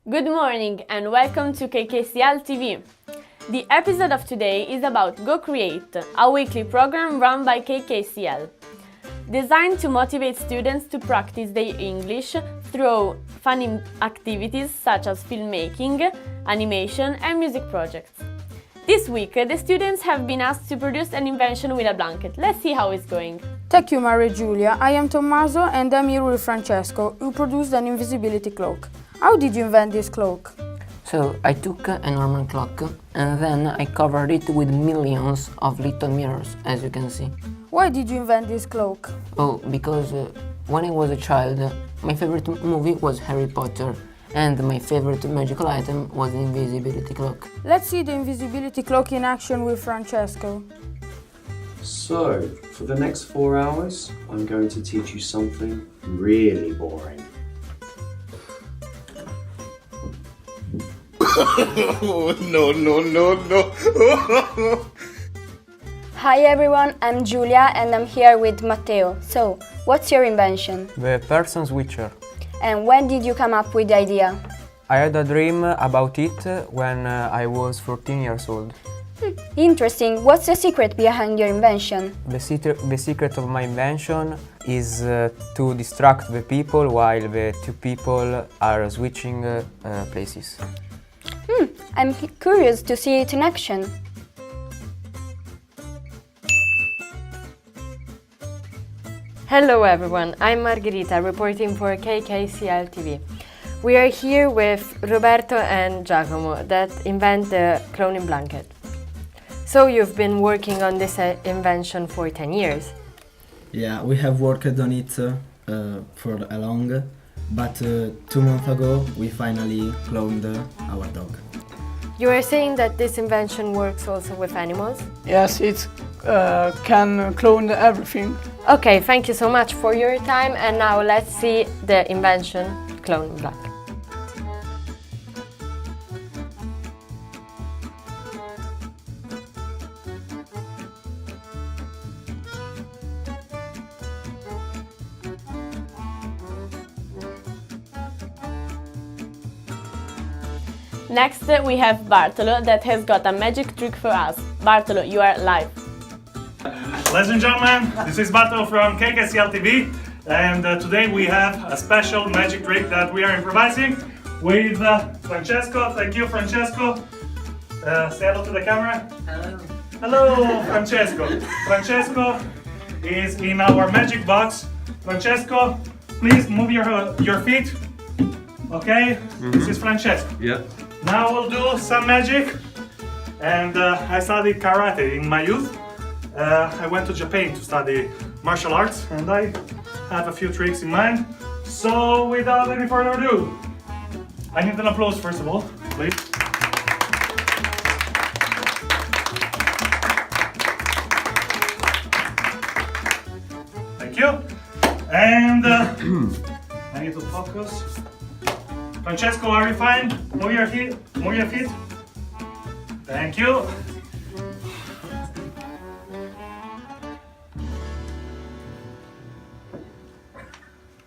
Good morning and welcome to KKCL TV. The episode of today is about Go Create, a weekly program run by KKCL, designed to motivate students to practice their English through fun activities such as filmmaking, animation and music projects. This week, the students have been asked to produce an invention with a blanket. Let's see how it's going. Thank you, Margarita. I am Tommaso and I'm here with Francesco, who produced an invisibility cloak. How did you invent this cloak? So I took a normal clock and then I covered it with millions of little mirrors, as you can see. Why did you invent this cloak? Oh, because when I was a child, my favorite movie was Harry Potter and my favorite magical item was the Invisibility Cloak. Let's see the invisibility cloak in action with Francesco. So, for the next 4 hours, I'm going to teach you something really boring. No. Hi everyone, I'm Giulia and I'm here with Mateo. So, what's your invention? The person switcher. And when did you come up with the idea? I had a dream about it when I was 14 years old. Interesting. What's the secret behind your invention? The secret of my invention is to distract the people while the two people are switching places. I'm curious to see it in action. Hello everyone, I'm Margarita reporting for KKCL TV. We are here with Roberto and Giacomo that invent the cloning blanket. So you've been working on this invention for 10 years. Yeah, we have worked on it for a long, but 2 months ago we finally cloned our dog. You are saying that this invention works also with animals? Yes, it can clone everything. Okay, thank you so much for your time and now let's see the invention clone blanket. Next, we have Bartolo that has got a magic trick for us. Bartolo, you are live. Ladies and gentlemen, this is Mateo from KKCL TV and today we have a special magic trick that we are improvising with Francesco. Thank you, Francesco. Say hello to the camera. Hello. Hello, Francesco. Francesco is in our magic box. Francesco, please move your feet. Okay, This is Francesco. Yeah. Now we'll do some magic. And I studied karate in my youth. I went to Japan to study martial arts and I have a few tricks in mind. So without any further ado, I need an applause first of all, please. Thank you. And I need to focus. Francesco, are you fine? Move your feet. Move your feet. Thank you.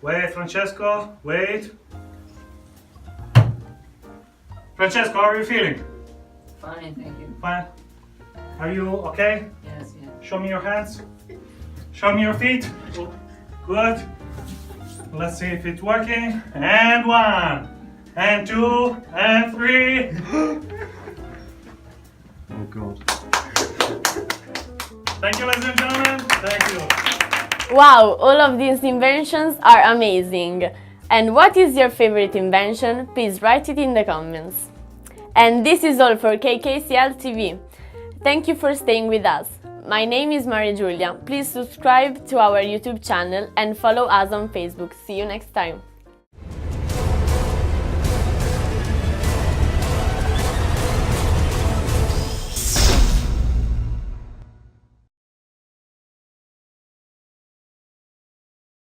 Wait, Francesco, wait. Francesco, how are you feeling? Fine, thank you. Fine. Are you okay? Yes. Show me your hands. Show me your feet. Good. Let's see if it's working. And 1, and 2, and 3. Oh God. Thank you, ladies and gentlemen. Thank you. Wow, all of these inventions are amazing. And what is your favorite invention? Please write it in the comments. And this is all for KKCL TV. Thank you for staying with us. My name is Maria Giulia. Please subscribe to our YouTube channel and follow us on Facebook. See you next time.